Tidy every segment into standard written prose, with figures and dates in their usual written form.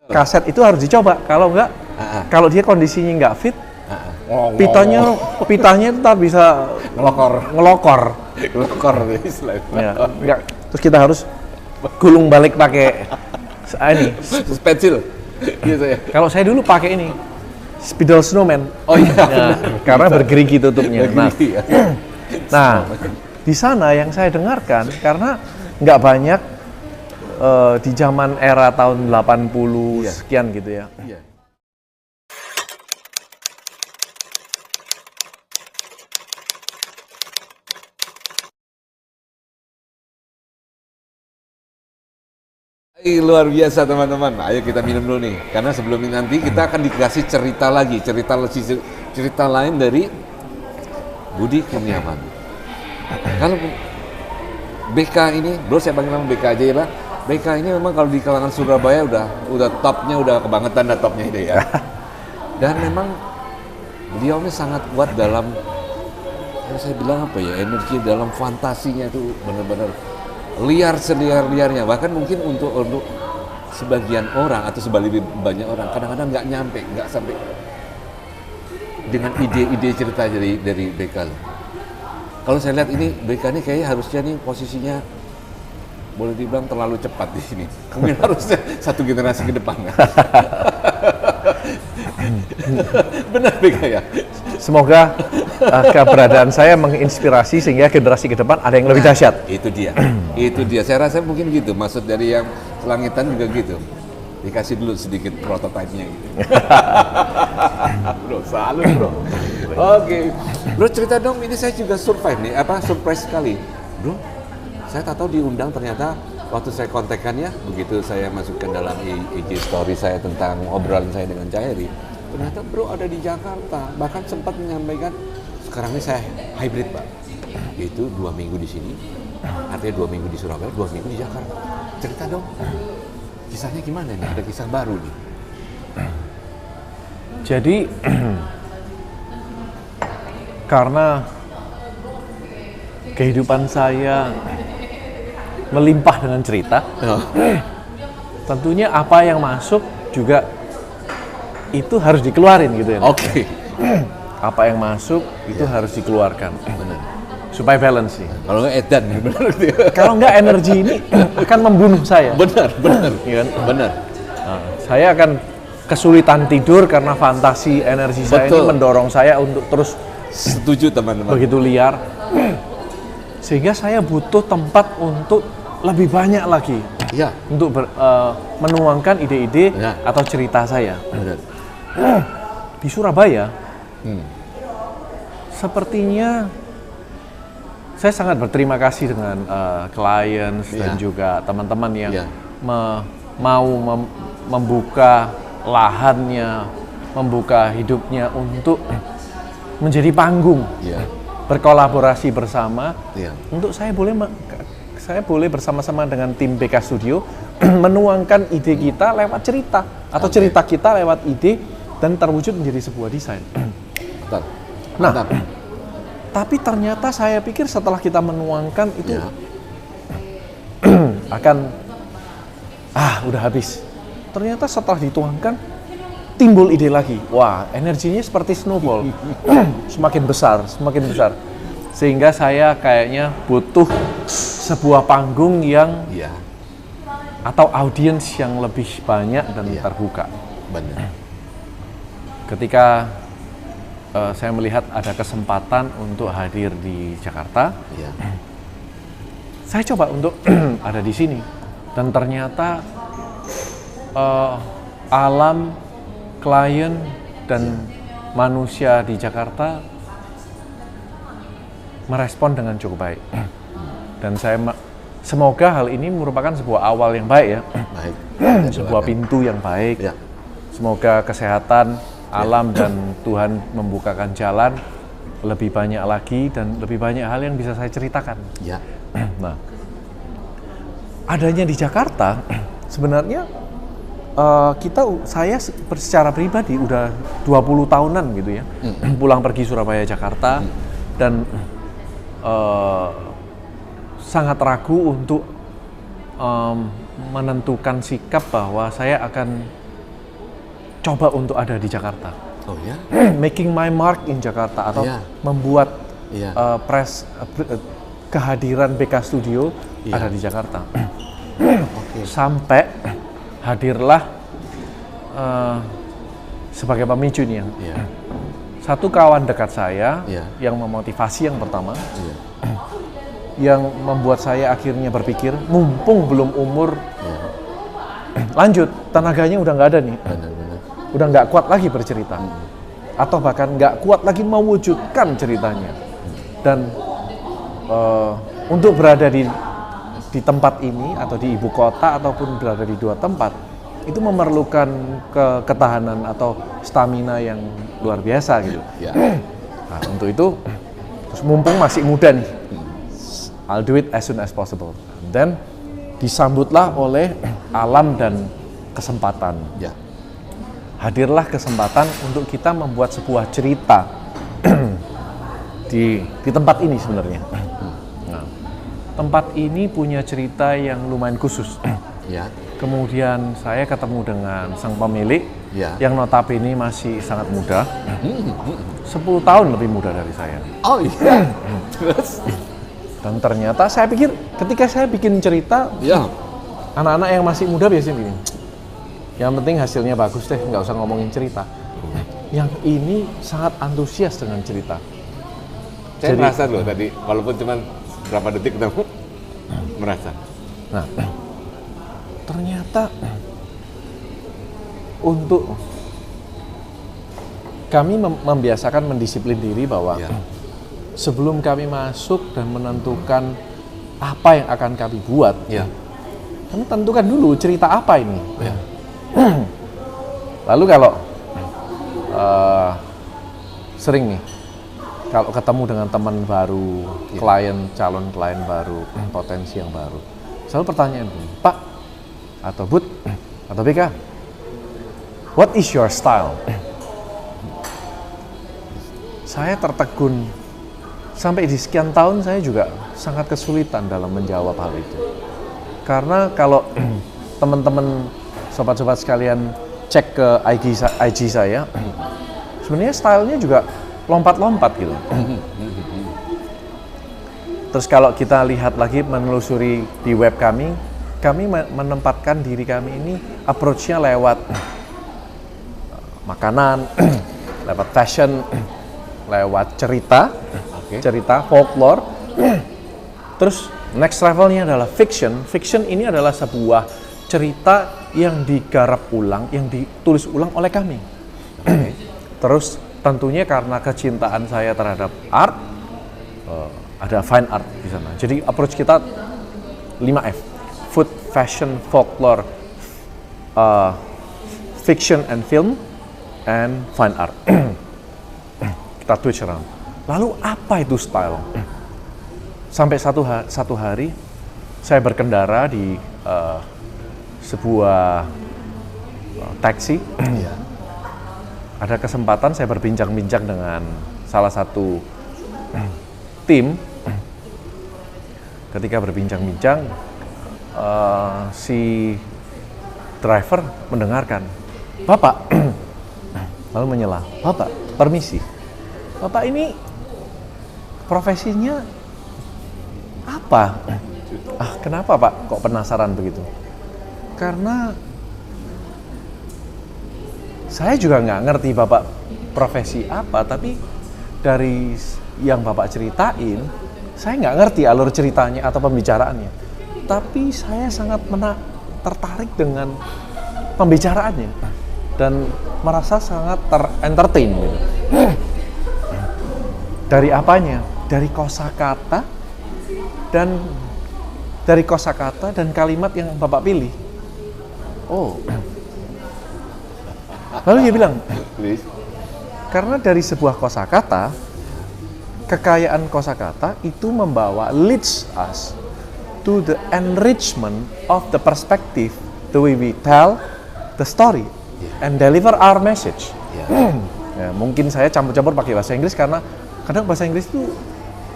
kaset itu harus dicoba. Kalau enggak, kalau dia kondisinya nggak fit, pitanya itu tak bisa ngelokor. Ya, enggak. Terus kita harus gulung balik pakai ini pensil. Gitu ya. Kalau saya dulu pakai ini spidol snowman. Oh iya. Ya, karena bergerigi tutupnya. Bergerigi, Nah, di sana yang saya dengarkan karena nggak banyak di zaman era tahun 80 sekian gitu ya. Iya. Luar biasa teman-teman. Ayo kita minum dulu nih. Karena sebelum ini nanti kita akan dikasih cerita lagi, cerita lain dari Budi Kurniawan. Kalau BK ini, bro saya panggil nama BK aja ya Pak. BK ini memang kalau di kalangan Surabaya udah topnya, udah kebangetan dah topnya itu ya. Dan memang beliau ini sangat kuat dalam, yang saya bilang apa ya, energi dalam fantasinya itu benar-benar liar seliar-liarnya. Bahkan mungkin untuk sebagian orang atau sebaliknya banyak orang kadang-kadang nggak sampai dengan ide-ide cerita dari BK. Kalau saya lihat ini BK ini kayaknya harusnya nih posisinya boleh dibilang terlalu cepat di sini. Mungkin harusnya satu generasi ke depan. Benar BK ya. Semoga keberadaan saya menginspirasi sehingga generasi ke depan ada yang lebih dahsyat. Itu dia. Itu dia. Saya rasa mungkin gitu. Maksud dari yang selangitan juga gitu. Dikasih dulu sedikit prototipe-nya gitu. Bro, salut bro. Oke. Bro cerita dong, ini saya juga surprise sekali. Bro, saya tak tahu diundang ternyata waktu saya kontekannya, begitu saya masukkan dalam IG story saya tentang obrolan saya dengan Cairi. Ternyata bro ada di Jakarta, bahkan sempat menyampaikan sekarang ini saya hybrid Pak. Itu 2 minggu di sini, artinya 2 minggu di Surabaya, 2 minggu di Jakarta. Cerita dong. Kisahnya gimana nih? Ada kisah baru nih. Jadi karena kehidupan saya melimpah dengan cerita, tentunya apa yang masuk juga itu harus dikeluarin gitu ya. Oke. Apa yang masuk itu harus dikeluarkan. Benar. Supaya balance sih. Kalau nggak edan, benar. Kalau nggak energi ini akan membunuh saya. Benar. Iya kan? Benar. Nah, saya akan kesulitan tidur karena fantasi energi saya ini mendorong saya untuk terus setuju teman-teman. Begitu liar. Sehingga saya butuh tempat untuk lebih banyak lagi. Iya. Untuk menuangkan ide-ide atau cerita saya. Benar. Di Surabaya, sepertinya saya sangat berterima kasih dengan klien dan juga teman-teman yang mau membuka lahannya, membuka hidupnya untuk menjadi panggung, berkolaborasi bersama. Untuk saya boleh bersama-sama dengan tim BK Studio menuangkan ide kita lewat cerita atau cerita kita lewat ide dan terwujud menjadi sebuah desain. Nah, tapi ternyata saya pikir setelah kita menuangkan itu akan udah habis. Ternyata setelah dituangkan timbul ide lagi. Wah, energinya seperti snowball. Semakin besar. Sehingga saya kayaknya butuh sebuah panggung yang atau audiens yang lebih banyak dan terbuka. Benar. Ketika saya melihat ada kesempatan untuk hadir di Jakarta, saya coba untuk ada di sini. Dan ternyata alam, klien, dan manusia di Jakarta merespon dengan cukup baik. Dan saya semoga hal ini merupakan sebuah awal yang baik ya. Sebuah pintu yang baik. Semoga kesehatan, alam dan Tuhan membukakan jalan lebih banyak lagi dan lebih banyak hal yang bisa saya ceritakan. Nah, adanya di Jakarta sebenarnya saya secara pribadi udah 20 tahunan gitu ya, pulang pergi Surabaya Jakarta dan sangat ragu untuk menentukan sikap bahwa saya akan coba untuk ada di Jakarta. Oh ya? Making my mark in Jakarta atau membuat kehadiran BK Studio ada di Jakarta. Sampai hadirlah sebagai pemicu nih satu kawan dekat saya yang memotivasi yang pertama, yang membuat saya akhirnya berpikir mumpung belum umur lanjut, tenaganya udah nggak ada nih, udah nggak kuat lagi bercerita, atau bahkan nggak kuat lagi mewujudkan ceritanya, dan untuk berada di tempat ini atau di ibu kota ataupun berada di dua tempat itu memerlukan ketahanan atau stamina yang luar biasa gitu. Nah, untuk itu terus mumpung masih muda nih, I'll do it as soon as possible. Dan disambutlah oleh alam dan kesempatan. Hadirlah kesempatan untuk kita membuat sebuah cerita di tempat ini sebenarnya. Nah, tempat ini punya cerita yang lumayan khusus. Kemudian saya ketemu dengan sang pemilik yang notabene masih sangat muda, 10 tahun lebih muda dari saya. Oh iya. Terus? Dan ternyata saya pikir ketika saya bikin cerita, anak-anak yang masih muda biasanya begini, yang penting hasilnya bagus deh, nggak usah ngomongin cerita. Yang ini sangat antusias dengan cerita. Saya merasa loh tadi, walaupun cuma berapa detik ketemu, merasa. Nah, ternyata untuk kami membiasakan mendisiplin diri bahwa sebelum kami masuk dan menentukan apa yang akan kami buat, kami tentukan dulu cerita apa ini. Lalu kalau sering nih, kalau ketemu dengan teman baru, calon klien baru, potensi yang baru, selalu pertanyaan begini, Pak atau Bud atau BK, what is your style? Saya tertegun. Sampai di sekian tahun saya juga sangat kesulitan dalam menjawab hal itu. Karena kalau teman-teman, sobat-sobat sekalian cek ke IG saya, sebenarnya stylenya juga lompat-lompat gitu. Terus kalau kita lihat lagi, menelusuri di web kami menempatkan diri kami ini approach-nya lewat makanan, lewat fashion, lewat cerita folklore. Terus next levelnya adalah fiction. Fiction ini adalah sebuah cerita yang digarap ulang, yang ditulis ulang oleh kami. Terus tentunya karena kecintaan saya terhadap art, ada fine art di sana. Jadi approach kita 5F: food, fashion, folklore, fiction and film, and fine art. Kita twitch around. Lalu apa itu style? Sampai satu hari saya berkendara di sebuah taksi. Ada kesempatan saya berbincang-bincang dengan salah satu tim. Ketika berbincang-bincang, si driver mendengarkan, "Bapak," lalu menyela, "Bapak, permisi. Bapak ini profesinya apa?" Kenapa Pak kok penasaran begitu? Karena saya juga nggak ngerti Bapak profesi apa, tapi dari yang Bapak ceritain, saya nggak ngerti alur ceritanya atau pembicaraannya. Tapi saya sangat tertarik dengan pembicaraannya dan merasa sangat entertain gitu. Dari apanya? Dari kosakata dan kalimat yang Bapak pilih. Lalu dia bilang, karena dari sebuah kosakata, kekayaan kosakata itu leads us to the enrichment of the perspective, the way we tell the story and deliver our message. Ya, mungkin saya campur-campur pakai bahasa Inggris karena kadang bahasa Inggris itu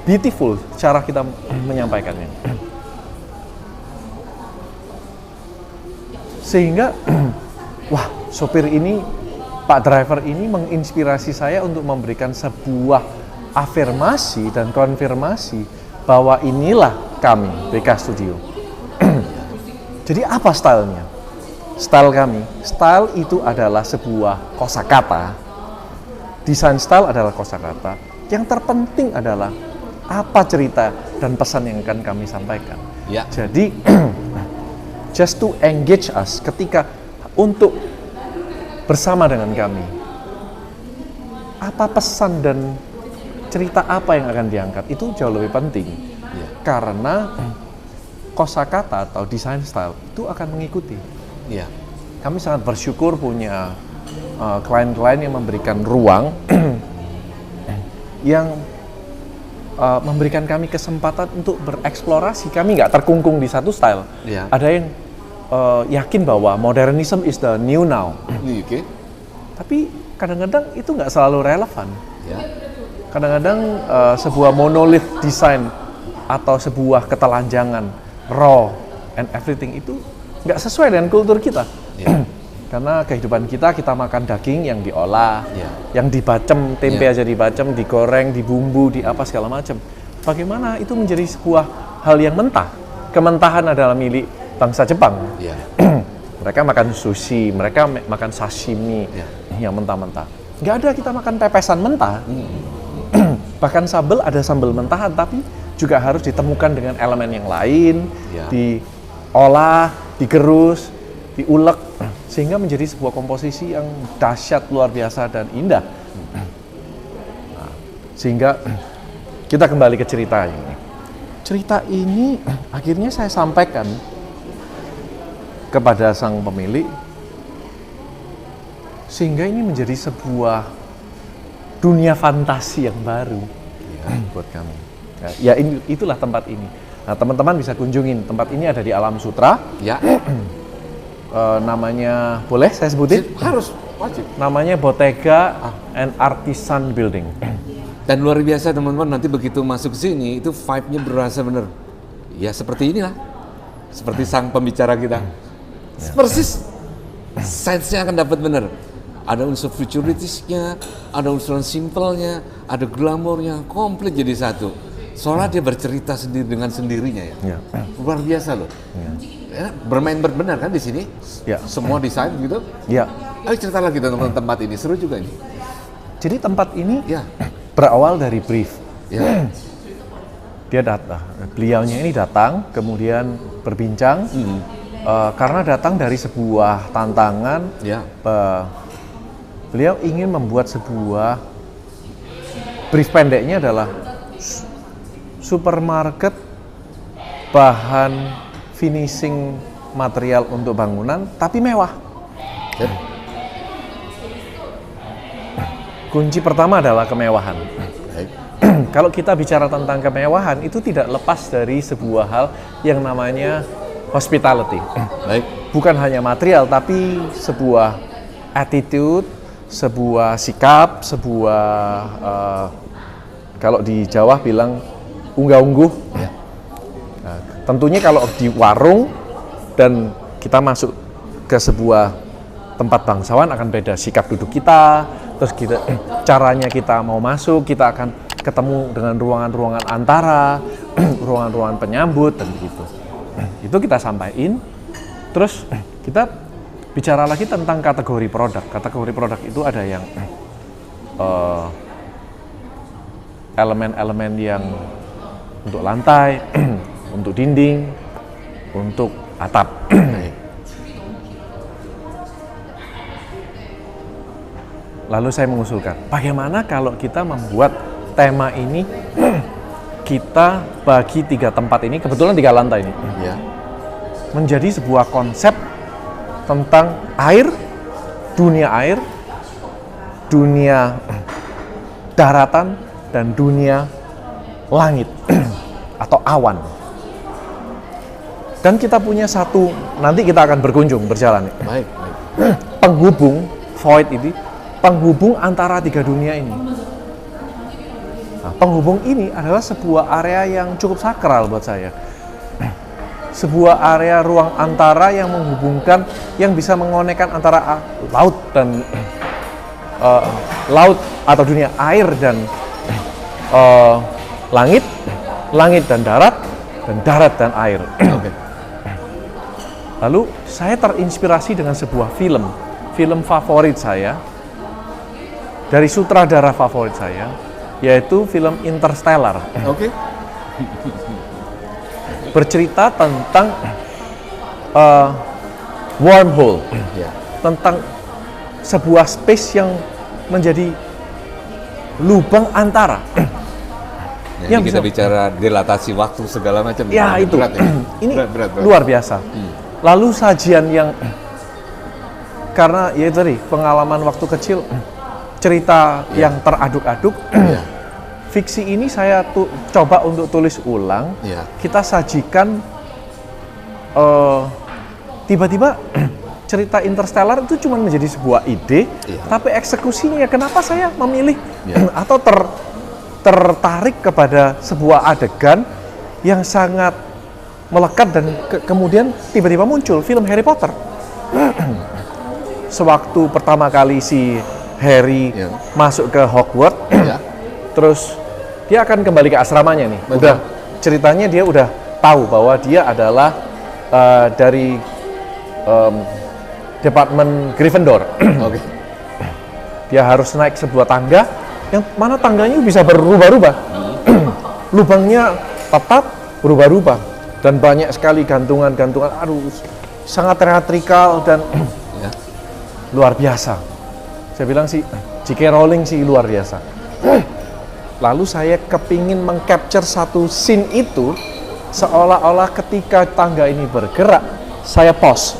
beautiful cara kita menyampaikannya. Sehingga, wah, sopir ini Pak driver ini menginspirasi saya untuk memberikan sebuah afirmasi dan konfirmasi bahwa inilah kami, BK Studio. Jadi apa stylenya? Style kami, style itu adalah sebuah kosakata. Desain style adalah kosakata. Yang terpenting adalah apa cerita dan pesan yang akan kami sampaikan. Ya. Jadi just to engage us ketika untuk bersama dengan kami. Apa pesan dan cerita apa yang akan diangkat itu jauh lebih penting. Ya. Karena kosakata atau desain style itu akan mengikuti. Ya. Kami sangat bersyukur punya klien-klien yang memberikan ruang yang memberikan kami kesempatan untuk bereksplorasi. Kami nggak terkungkung di satu style. Ya. Ada yang yakin bahwa modernism is the new now. Oke. Tapi kadang-kadang itu nggak selalu relevan. Ya. Kadang-kadang sebuah monolith design atau sebuah ketelanjangan raw and everything itu nggak sesuai dengan kultur kita. Ya. Karena kehidupan kita makan daging yang diolah, Ya. yang dibacem, tempe Ya. aja dibacem, digoreng, dibumbu, di apa segala macam. Bagaimana itu menjadi sebuah hal yang mentah? Kementahan adalah milik bangsa Jepang. Ya. Mereka makan sushi, mereka makan sashimi Ya. yang mentah-mentah. Nggak ada kita makan pepesan mentah. Bahkan sambal ada sambal mentahan, tapi juga harus ditemukan dengan elemen yang lain, Ya. diolah, digerus, diulek, sehingga menjadi sebuah komposisi yang dahsyat, luar biasa, dan indah. Nah, sehingga kita kembali ke cerita ini. Cerita ini akhirnya saya sampaikan kepada sang pemilik, sehingga ini menjadi sebuah dunia fantasi yang baru buat kami. Ya, itulah tempat ini. Nah, teman-teman bisa kunjungin tempat ini, ada di Alam Sutra. Ya. Namanya, boleh saya sebutin? Harus, wajib. Namanya Bottega and Artisan Building. Dan luar biasa teman-teman, nanti begitu masuk sini itu vibe-nya berasa bener. Ya seperti inilah, seperti sang pembicara kita. Persis, sense-nya akan dapat bener. Ada unsur futuristisnya, ada unsur simpelnya, ada glamournya, komplit jadi satu. Soalnya dia bercerita sendiri dengan sendirinya ya. Luar biasa loh. Ya, bermain benar kan di sini? Ya. Semua desain gitu? Ya. Ayo cerita lagi tentang tempat ini, seru juga ini. Jadi tempat ini Ya. berawal dari brief. Ya. Dia datang, beliaunya ini datang, kemudian berbincang, karena datang dari sebuah tantangan. Ya. Beliau ingin membuat sebuah brief pendeknya adalah supermarket bahan finishing material untuk bangunan, tapi mewah. Kunci pertama adalah kemewahan. Kalau kita bicara tentang kemewahan, itu tidak lepas dari sebuah hal yang namanya hospitality. Baik. Bukan hanya material, tapi sebuah attitude, sebuah sikap, sebuah kalau di Jawa bilang unggah-ungguh. Nah, tentunya kalau di warung dan kita masuk ke sebuah tempat bangsawan akan beda sikap duduk kita, terus kita caranya kita mau masuk, kita akan ketemu dengan ruangan-ruangan antara, ruangan-ruangan penyambut dan begitu. Itu kita sampaikan. Terus kita bicara lagi tentang kategori produk. Kategori produk itu ada yang elemen-elemen yang untuk lantai, untuk dinding, untuk atap. Lalu saya mengusulkan, bagaimana kalau kita membuat tema ini, kita bagi 3 tempat ini, kebetulan 3 lantai ini, Ya. menjadi sebuah konsep tentang air, dunia daratan, dan dunia langit atau awan. Dan kita punya satu, nanti kita akan berkunjung, berjalan. Baik. Penghubung, void ini, penghubung antara 3 dunia ini. Nah, penghubung ini adalah sebuah area yang cukup sakral buat saya. Sebuah area ruang antara yang menghubungkan, yang bisa mengonekkan antara laut dan laut atau dunia air dan langit, langit dan darat dan air. Oke. Lalu saya terinspirasi dengan sebuah film favorit saya, dari sutradara favorit saya, yaitu film Interstellar. Oke. Bercerita tentang wormhole, Ya. tentang sebuah space yang menjadi lubang antara. Yang Yang kita bisa- bicara dilatasi waktu segala macam. Ya itu, Berat, ya? ini berat. luar biasa. Lalu sajian yang, karena ya tadi pengalaman waktu kecil, cerita yang teraduk-aduk, Ya. fiksi ini saya coba untuk tulis ulang. Ya. Kita sajikan, tiba-tiba cerita Interstellar itu cuma menjadi sebuah ide, Iya. tapi eksekusinya kenapa saya memilih Iya. atau tertarik kepada sebuah adegan yang sangat melekat dan kemudian tiba-tiba muncul film Harry Potter. Sewaktu pertama kali si Harry Iya. masuk ke Hogwarts, Ya. terus dia akan kembali ke asramanya nih. Betul. Udah ceritanya dia udah tahu bahwa dia adalah dari Departemen Gryffindor. Oke. Dia harus naik sebuah tangga yang mana tangganya bisa berubah-ubah. Lubangnya tetap berubah-ubah dan banyak sekali gantungan-gantungan. Aduh, sangat teatrikal dan Ya. luar biasa. Saya bilang sih J.K. Rowling sih luar biasa. Lalu saya kepingin mengcapture satu scene itu seolah-olah ketika tangga ini bergerak, saya pause.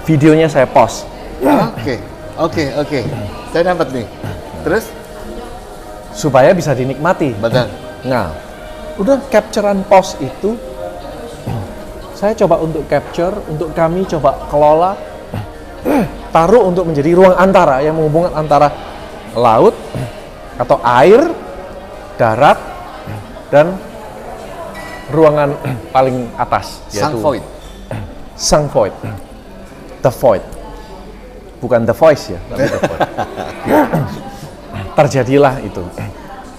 Videonya saya pause. Oke. Saya dapat nih. Terus? Supaya bisa dinikmati. Betul. Nah, udah capturean pause itu saya coba untuk capture, untuk kami coba kelola, taruh untuk menjadi ruang antara yang menghubungkan antara laut atau air, darat, dan ruangan paling atas, Sang yaitu void. Sang Void, The Void, bukan The Voice ya, tapi The Void. Terjadilah itu.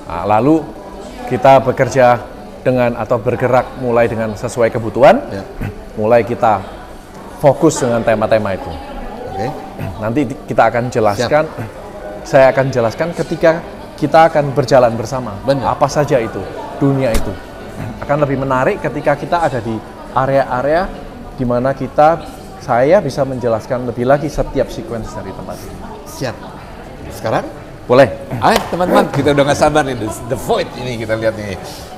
Nah, lalu kita bekerja dengan atau bergerak mulai dengan sesuai kebutuhan, Ya. mulai kita fokus dengan tema-tema itu. Oke. Nanti kita akan jelaskan, saya akan jelaskan ketika kita akan berjalan bersama. Benar. Apa saja itu, dunia itu. Akan lebih menarik ketika kita ada di area-area di mana saya bisa menjelaskan lebih lagi setiap sequence dari tempat ini. Siap. Sekarang? Boleh? Ayo teman-teman, kita udah gak sabar nih, The Void ini kita lihat nih.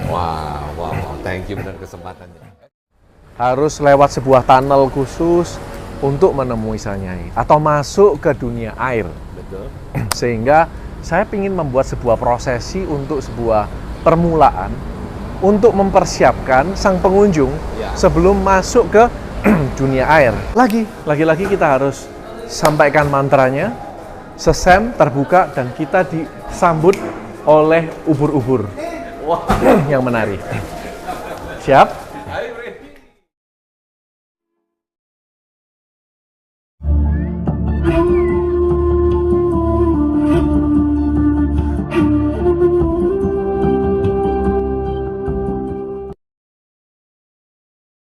Wow, thank you benar kesempatannya. Harus lewat sebuah tunnel khusus untuk menemui Sang Nyai atau masuk ke dunia air. Betul. Sehingga saya ingin membuat sebuah prosesi untuk sebuah permulaan untuk mempersiapkan sang pengunjung Ya. sebelum masuk ke dunia air. Lagi-lagi kita harus sampaikan mantranya, sesam terbuka dan kita disambut oleh ubur-ubur yang menari. Siap?